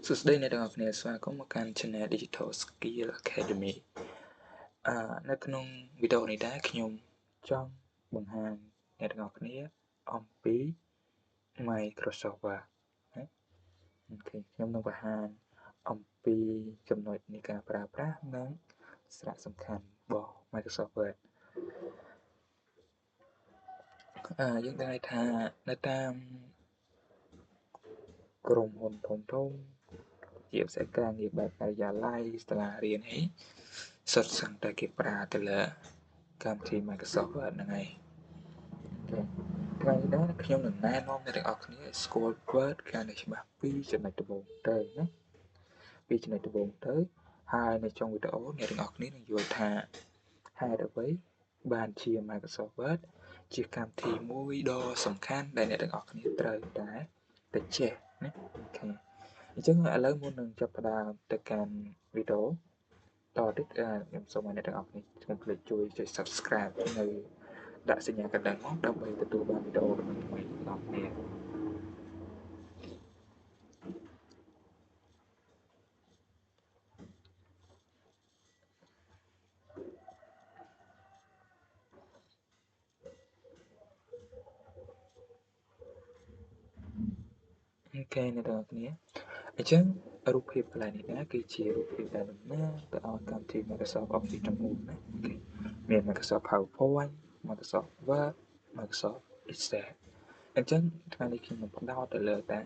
សួស្តីអ្នកទាំងអស់គ្នាស្វាគមន៍មកកាន់ Channel Digital Skill Academy នៅក្នុងវីដេអូនេះដែរខ្ញុំចង់បង្ហាញអ្នកទាំងអស់គ្នាអំពី Microsoft Word ណាអូខេខ្ញុំនឹងបង្ហាញអំពីចំណុចនៃការប្រើប្រាស់និងសារៈសំខាន់របស់ Microsoft Word យើងដឹងថានៅតាមក្រុមហ៊ុនធំៗជាផ្សេងការងារបែបការិយាល័យសាលារៀនអីសុទ្ធសឹងតែគេប្រើទៅលើកម្មវិធី Microsoft Word ហ្នឹងហើយថ្ងៃនេះដែរខ្ញុំនឹងណែនាំអ្នកទាំងអស់គ្នាឲ្យស្គាល់ Word កាន់តែច្បាស់ពីចំណុចដំបូងទៅណាពីចំណុចដំបូងទៅហើយនៅចុងវីដេអូអ្នកទាំងអស់គ្នានឹងយល់ថាហេតុអ្វីបានជា Microsoft Word ជាកម្មវិធីមួយដ៏សំខាន់ដែលអ្នកទាំងអស់គ្នាត្រូវតែចេះណាអូខេអញ្ចឹងឥឡូវមុននឹងចាប់ផ្ដើមទៅកាន់វីដេអូតទៀតខ្ញុំសូមឲ្យអ្នកទាំងអស់គ្នាកុំភ្លេចជួយ Subscribe នៅដាក់សញ្ញាកណ្ដឹងមកដើម្បីទទួលបានវីដេអូថ្មីៗរបស់គ្នាអូខេអ្នកទាំងអស់គ្នាអញ្ចឹងរូបភាពកន្លែងនេះណាគឺជារូបភាពដែលតំណាងទៅឲ្យកម្មវិធី Microsoft Office ទាំងមូលណាអូខេមាន Microsoft PowerPoint Microsoft Word Microsoft Excel អញ្ចឹងថ្ងៃនេះខ្ញុំនឹងផ្ដោតទៅលើតែ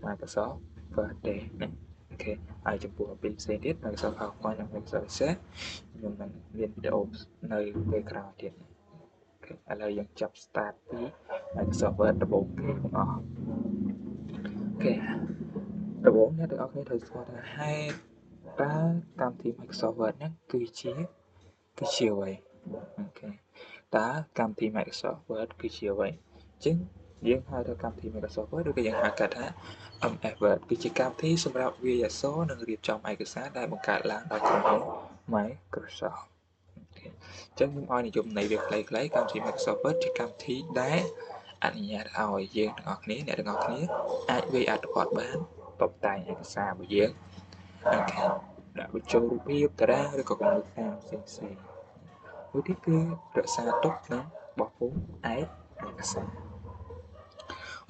Microsoft Word ទេណាអូខេហើយចំពោះពីផ្សេងទៀត Microsoft PowerPoint និង Microsoft Excel ខ្ញុំនឹងមានវីដេអូនៅពេលក្រោយទៀតអូខេឥឡូវយើងចាប់ start ពី Microsoft Word ដំបូងគេទាំងអស់អូខេដំបូងអ្នកទាំងអស់គ្នាត្រូវស្គាល់ថាហេតុតើកម្មវិធី Microsoft Word ហ្នឹងគឺជាអ្វីអូខេតើកម្មវិធី Microsoft Word គឺជាអ្វីអញ្ចឹងយើងហៅថាកម្មវិធី Microsoft Word ឬក៏យើងហៅកាត់ថា MS Word គឺជាកម្មវិធីសម្រាប់វាយអក្សរនិងរៀបចំឯកសារដែលបង្កើតឡើងដោយក្រុមហ៊ុន Microsoft អូខេអញ្ចឹងខ្ញុំឲ្យនិយមន័យវាខ្លីៗកម្មវិធី Microsoft Word ជាកម្មវិធីដែលអនុញ្ញាតឲ្យយើងទាំងអស់គ្នាអ្នកទាំងអស់គ្នាអាចវាយអត្ថបទបានតុបតែងឯកសាររបស់យើងអូខេដាក់បញ្ចូលរូបភាពតារាងឬក៏គំនិតតាមផ្សេងៗមួយទៀតគឺរក្សាទុកនិងបោះពុម្ពឯកសារ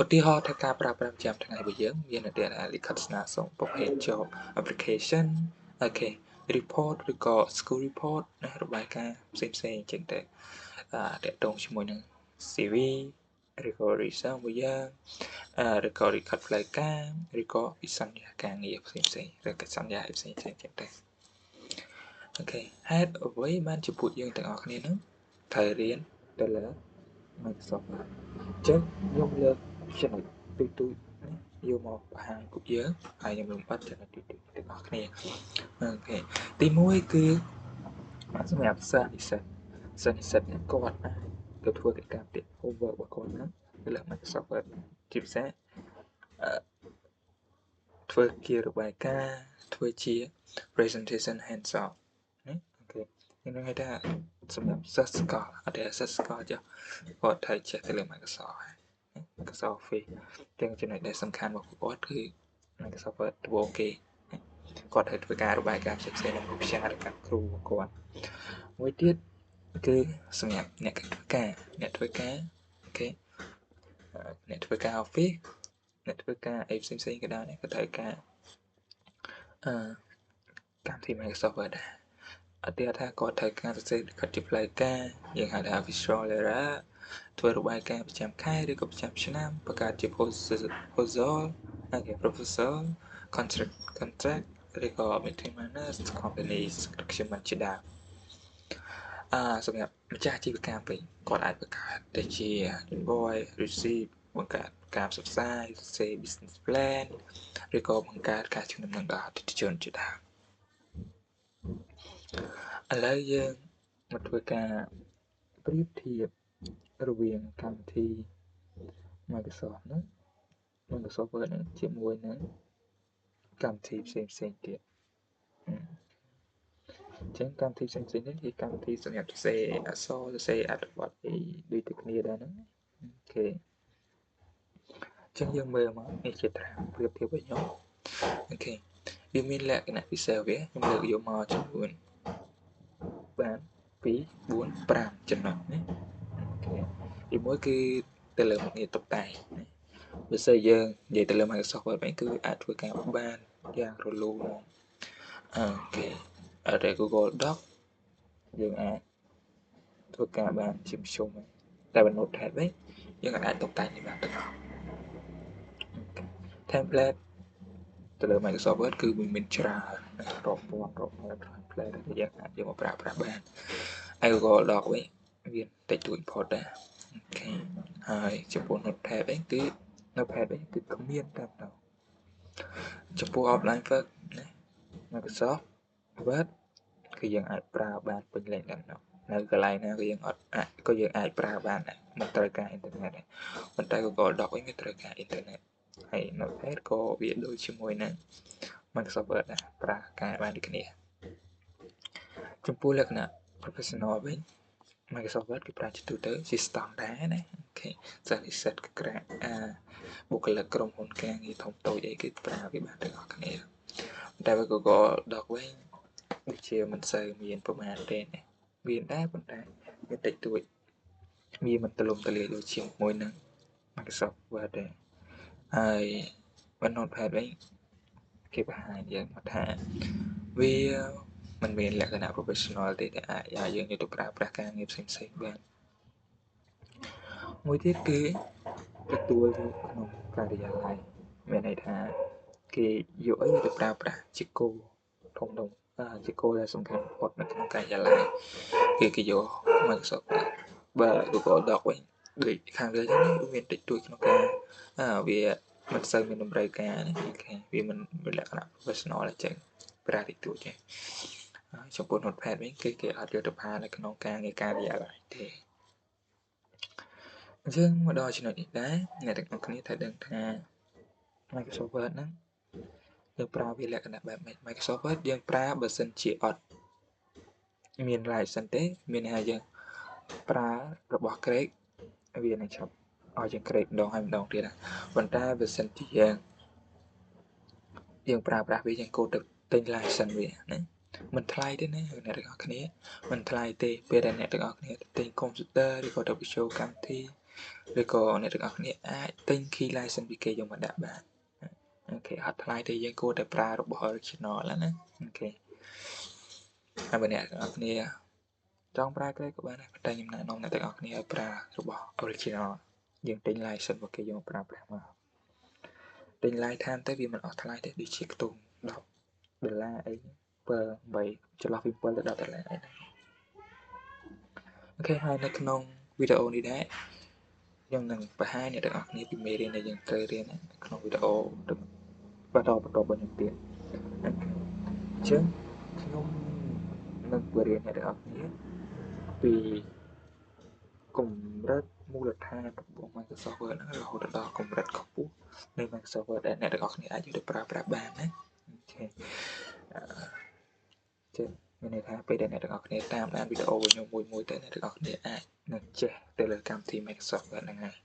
ឧទាហរណ៍ថាការប្រើប្រាស់ប្រចាំថ្ងៃរបស់យើងមានតែលិខិតស្នើសុំប្រភេទ job application អូខេ report ឬក៏ school report ណារបាយការណ៍ផ្សេងៗចឹងទៅតាក់ទងជាមួយនឹង CV ឬក៏ resume របស់យើងឬក៏ លិខិតផ្លូវការឬក៏វិសន្យាការងារផ្សេងៗឬក៏សន្យាផ្សេងៗចឹងទៅអូខេហេតុអ្វីបានជាពួកយើងទាំងអស់គ្នានឹងត្រូវរៀនទៅលើ Microsoft Word អញ្ចឹងខ្ញុំលើកចំណុចទូចៗយកមកបង្ហាញពួកយើងហើយខ្ញុំលំអិតចំណុចទូចៗទាំងអស់គ្នាអូខេទី1គឺសម្រាប់សិស្សនិស្សិតគាត់អាចទៅធ្វើកិច្ចការផ្ទះ homework របស់គាត់ហ្នឹងទៅលើ Microsoft Word ជាពិសេសធ្វើជារបាយការណ៍ធ្វើជា presentation hands on ណាអូខេខ្ញុំហៅថាសម្រាប់សិស្សកលអត់ទេសិស្សកលចុះគាត់ត្រូវចេះទៅលើ Microsoft Microsoft Office ទាំងចំណុចដែលសំខាន់របស់គាត់គឺ Microsoft Word ត្បូងគេគាត់ត្រូវធ្វើការរបាយការណ៍ផ្សេងៗក្នុងវិชาរបស់គ្រូរបស់គាត់មួយទៀតគឺសម្រាប់អ្នកធ្វើការអូខេអ្នកធ្វើការ Office អ្នកធ្វើការអីផ្សេងៗក៏ដោយក៏ត្រូវការកម្មវិធី Microsoft Word ដែរឧទាហរណ៍ថាគាត់ត្រូវការសរសេរលិខិតជាផ្លូវការយើងហៅថា visual error ធ្វើរបាយការណ៍ប្រចាំខែឬក៏ប្រចាំឆ្នាំបង្កើតជា proposal proposal contract ឬក៏ meeting minutes company document ជាដើមសម្រាប់ម្ចាស់អាជីវកម្មវិញគាត់អាចបង្កើតទៅជា invoice receipt បង្កើតការផ្សព្វផ្សាយសរសេរ business plan ឬក៏បង្កើតការជូនដំណឹងដល់អតិថិជនជាដើមឥឡូវយើងមកធ្វើការប្រៀបធៀបរវាងកម្មវិធី Microsoft ហ្នឹង Microsoft Word ហ្នឹងជាមួយនឹងកម្មវិធីផ្សេងទៀតអញ្ចឹងកម្មវិធីផ្សេងនេះជាកម្មវិធីសម្រាប់សរសេរអក្សរសរសេរអត្ថបទអីដូចតែគ្នាដែរហ្នឹងអូខេអញ្ចឹងយើងមើលមកនេះជាត្រាប្រៀបធៀបវិញ okវាមានលក្ខណៈពិសេសវាខ្ញុំលើកយកមកចំនួនបាន2 4 5ចំណុចណាទីមួយគឺទៅលើមុខងារតុបតែងបើសិនយើងនិយាយទៅលើ Microsoft Word វិញគឺអាចធ្វើការបានយ៉ាងរលូនអូខេអត់ Google Doc យើងអាចធ្វើការបានជាមធ្យមតែបើ Notepad វិញយើងអាចតុបតែងបានទាំងអស់ template ទៅលើ Microsoft Word គឺវាមានច្រើនរាប់ពាន់template ដែលយើងអាចយកមកប្រើប្រាស់បានហើយ Google Doc វិញវាតិចតួចផុតដែរអូខេហើយចំពោះ Notepad វិញគឺ Notepad វិញគឺគ្មានតែម្ដងចំពោះ Outline Work ណា Microsoft Word គឺយើងអាចប្រើបានពេញលេញតែម្ដងនៅកន្លែងណាក៏យើងអត់ក៏យើងអាចប្រើបានដែរមិនត្រូវការអ៊ីនធឺណិតទេប៉ុន្តែ Google Doc វិញវាត្រូវការអ៊ីនធឺណិតហើយ Notepad ក៏វាដូចជាមួយនឹង Microsoft Word ដែរប្រើការបានដូចគ្នាចំពោះលក្ខណៈ professional វិញ Microsoft Word គឺប្រើជាទូទៅជាស្តង់ដារណាអូខេសិស្សនិស្សិតក្រាបុគ្គលិកក្រុមហ៊ុនការងារធំតូចអីគឺប្រើវាបានទាំងអស់គ្នាតែ Google Doc វិញដូចជាមិនសូវមានប្រមាណទេមានដែរប៉ុន្តែវាតិចតួចវាមិនទូលំទូលាយដូចជាមួយនឹង Microsoft Word ទេហើយ Notepad វិញគេបង្ហាញយើងថាវាមិនមានលក្ខណៈ professional ទេតែអាចយើងយកទៅប្រើប្រាស់ការងារផ្សេងៗបានមួយទៀតគឺទទួលក្នុងការិយាល័យមានន័យថាគេយកអីទៅប្រើប្រាស់ជាគោលធំជាគោលដែលសំខាន់បំផុតនៅក្នុងការិយាល័យគេយក Microsoft បើ Google Doc វិញដូចខាងលើនេះមានតិចតួចក្នុងការវាមិនសូវមានតម្រូវការណាវាមិនមានលក្ខណៈ professional អញ្ចឹងប្រើតិចតួចទេចំពោះ Notepad វិញគឺគេអត់យកទៅប្រើនៅក្នុងការងារការិយាល័យទេអញ្ចឹងមកដល់ចំណុចនេះដែរអ្នកទាំងអស់គ្នាត្រូវដឹងថា Microsoft Word ហ្នឹងយើងប្រើវាលក្ខណៈបែបម៉េច Microsoft Word យើងប្រើបើសិនជាអត់មាន license ទេមានន័យថាយើងប្រើរបស់ Craig វានឹងចាប់ឲ្យយើង Craig ម្ដងហើយម្ដងទៀតប៉ុន្តែបើសិនជាយើងប្រើប្រាស់វាយើងគួរទៅទិញ license វាណាមិនថ្លៃទេណាអ្នកទាំងអស់គ្នាមិនថ្លៃទេពេលដែលអ្នកទាំងអស់គ្នាទិញ computer ឬក៏ទៅបញ្ចូលកម្មវិធីឬក៏អ្នកទាំងអស់គ្នាអាចទិញ key license ពីគេយកមកដាក់បានអូខេអត់ថ្លៃទេយើងគួរតែប្រើរបស់ original ណាអូខេហើយបើអ្នកទាំងអស់គ្នាចង់ប្រើក្រេក៏បានដែរតែខ្ញុំណែនាំអ្នកទាំងអស់គ្នាឲ្យប្រើរបស់ original យើងទិញ license របស់គេយកមកប្រើប្រាស់មកទិញ lifetime ទៅវាមិនអស់ថ្លៃទេដូចជាខ្ទង់$10អី8ចន្លោះពី7ទៅ$10អីហ្នឹងអូខេហើយនៅក្នុងវីដេអូនេះដែរខ្ញុំនឹងបង្ហាញអ្នកទាំងអស់គ្នាពីមេរៀនដែលយើងត្រូវរៀនក្នុងវីដេអូបន្តរបស់ខ្ញុំទៀតអញ្ចឹងខ្ញុំនឹងបង្រៀនអ្នកទាំងអស់គ្នាពីកម្រិតមូលដ្ឋានរបស់ Microsoft Word ហ្នឹងរហូតដល់កម្រិតខ្ពស់នៃ Microsoft Word ដែលអ្នកទាំងអស់គ្នាអាចយកទៅប្រើប្រាស់បានណាអូខេចឹងមានន័យថាពេលដែលអ្នកទាំងអស់គ្នាតាមដានវីដេអូខ្ញុំមួយទៅអ្នកទាំងអស់គ្នាអាចនឹងចេះទៅលើកម្មវិធី Microsoft Word ហ្នឹងហើយ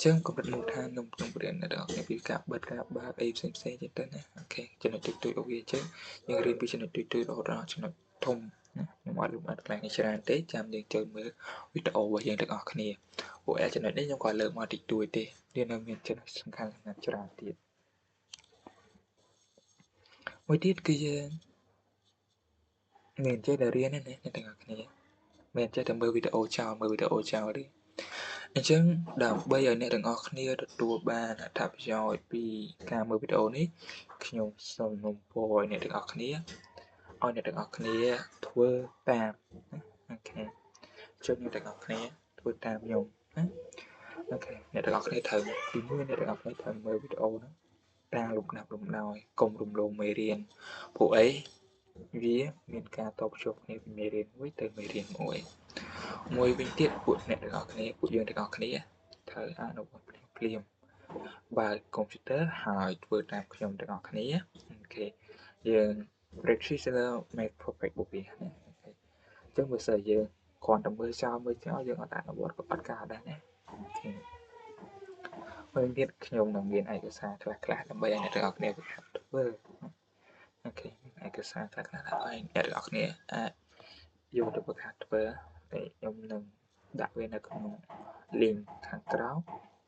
ចឹងកម្រិតមូលដ្ឋានខ្ញុំបង្រៀនអ្នកទាំងអស់គ្នាពីការបិទការបើកអីផ្សេងៗចឹងទៅណាអូខេចំណុចទូចៗអូវាចឹងយើងរៀនពីចំណុចទូចៗរហូតដល់ចំណុចធំណាខ្ញុំអត់លំអិតខ្លាំងច្រើនទេចាំយើងចូលមើលវីដេអូរបស់យើងទាំងអស់គ្នាពួកចំណុចនេះខ្ញុំក៏លើកមកតិចតួចទេវានៅមានចំណុចសំខាន់ច្រើនទៀតមួយទៀតគឺយើងមិនចេះតែរៀនទេអ្នកទាំងអស់គ្នាមិនចេះតែមើលវីដេអូចោលទេអញ្ចឹងដើម្បីឲ្យអ្នកទាំងអស់គ្នាទទួលបានអត្ថប្រយោជន៍ពីការមើលវីដេអូនេះខ្ញុំសូមនាំពរឲ្យអ្នកទាំងអស់គ្នាធ្វើតាមអូខេជួយអ្នកទាំងអស់គ្នាធ្វើតាមខ្ញុំណាអូខេអ្នកទាំងអស់គ្នាត្រូវទី1អ្នកទាំងអស់គ្នាត្រូវមើលវីដេអូហ្នឹងតាមលំដាប់លំដោយកុំរំលងមេរៀនពួកអីវាមានការតបភ្ជាប់គ្នាពីមេរៀនមួយទៅមេរៀនមួយវិញទៀតពួកអ្នកទាំងអស់គ្នាពួកយើងទាំងអស់គ្នាត្រូវអនុវត្តភ្លាមបើកកុំព្យូទ័រហើយធ្វើតាមខ្ញុំទាំងអស់គ្នាអូខេយើង practice make perfect របស់វាណាអូខេអញ្ចឹងបើសិនយើងគ្រាន់តែមើលចោលយើងអត់អនុវត្តក៏អត់កើតដែរណាអូខេ Mới biếtខ្ញុំនឹងមានឯកសារខ្លះៗដើម្បីឲ្យអ្នកទាំងអស់គ្នាฝึកហាត់ធ្វើអូខេឯកសារខ្លះៗដើម្បីអ្នកទាំងអស់គ្នាអាចយកទៅฝึកហាត់ធ្វើតែខ្ញុំនឹងដាក់វានៅក្នុង link ខាងក្រោម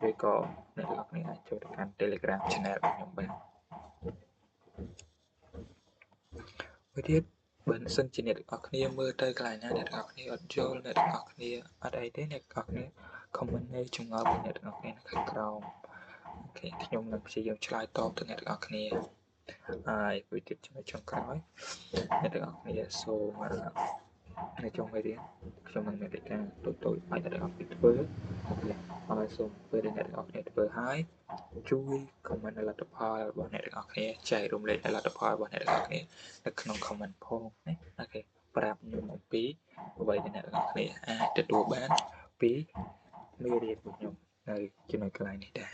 ឬក៏អ្នកទាំងអស់គ្នាអាចចូលទៅកាន់ Telegram Channel របស់ខ្ញុំបានមួយទៀតបើសិនជាអ្នកទាំងអស់គ្នាមើលទៅកន្លែងណាអ្នកទាំងអស់គ្នាអត់យល់អ្នកទាំងអស់គ្នាអត់អីទេអ្នកទាំងអស់គ្នា comment នៅចម្ងល់របស់អ្នកទាំងអស់គ្នានៅខាងក្រោមអូខេខ្ញុំនឹងព្យាយាមឆ្លើយតបទៅអ្នកទាំងអស់គ្នាហើយមួយទៀតចំណុចចុងក្រោយអ្នកទាំងអស់គ្នាសូមនៅចុងមេរៀនខ្ញុំនឹងមានកិច្ចការតូចៗឲ្យអ្នកទាំងអស់គ្នាធ្វើអូខេហើយសូមពេលដែលអ្នកទាំងអស់គ្នាធ្វើហើយជួយ comment លទ្ធផលរបស់អ្នកទាំងអស់គ្នាចែករំលែកលទ្ធផលរបស់អ្នកទាំងអស់គ្នានៅក្នុង comment ផងណាអូខេប្រាប់ខ្ញុំអំពីអ្វីដែលអ្នកទាំងអស់គ្នាអាចទទួលបានពីមេរៀនរបស់ខ្ញុំនៅចំណុចកន្លែងនេះដែរ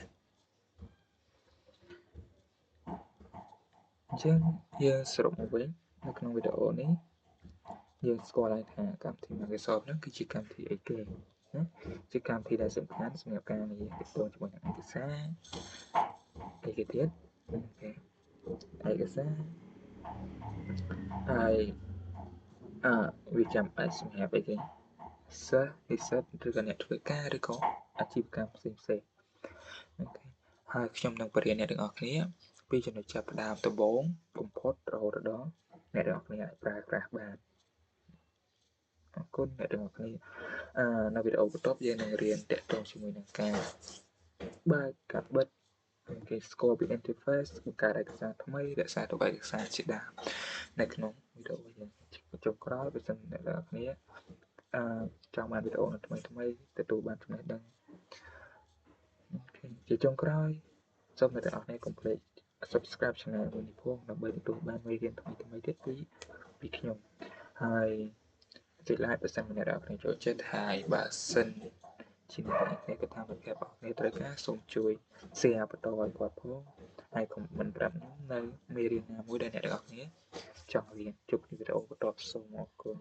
អញ្ចឹងយើងសរុបមកវិញនៅក្នុងវីដេអូនេះយើងស្គាល់ហើយថាកម្មវិធី Microsoft ហ្នឹងគឺជាកម្មវិធីអីគេណាជាកម្មវិធីដែលសំខាន់សម្រាប់ការងារទាក់ទងជាមួយនឹងឯកសារអីគេទៀតឯកសារហើយវាចាំបាច់សម្រាប់អីគេសិស្សនិស្សិតឬក៏អ្នកធ្វើការឬក៏អាជីវកម្មផ្សេងៗអូខេហើយខ្ញុំនឹងបរិញ្ញាអ្នកទាំងអស់គ្នាពីចំណុចចាប់ផ្ដើមដំបូងបំផុតរហូតដល់អ្នកទាំងអស់គ្នាអាចប្រើប្រាស់បានអរគុណអ្នកទាំងអស់គ្នានៅវីដេអូបន្ទាប់យើងនឹងរៀនទាក់ទងជាមួយនឹងការបើកកាត់បិទគេស្គាល់ពី interface បង្កើតឯកសារថ្មីរក្សាទុកឯកសារជាដើមនៅក្នុងវីដេអូយើងចុងក្រោយបើសិនអ្នកទាំងអស់គ្នាចង់បានវីដេអូថ្មីទទួលបានចំណេះដឹងអូខេជាចុងក្រោយសូមអ្នកទាំងអស់គ្នាកុំភ្លេច subscribe channel មួយនេះផងដើម្បីទទួលបានមេរៀនថ្មីទៀតពីខ្ញុំហើយចុច like បើសិនជាអ្នកទាំងអស់គ្នាចូលចិត្តហើយបើសិនជាអ្នកទាំងអស់គ្នាគាត់ថាមិត្តភក្តិរបស់គ្នាត្រូវការសូមជួយ share បន្តឲ្យគាត់ផងហើយ comment ប្រាប់ខ្ញុំនៅមេរៀនណាមួយដែលអ្នកទាំងអស់គ្នាចង់រៀនជួបគ្នាវីដេអូបន្តសូមអរគុណ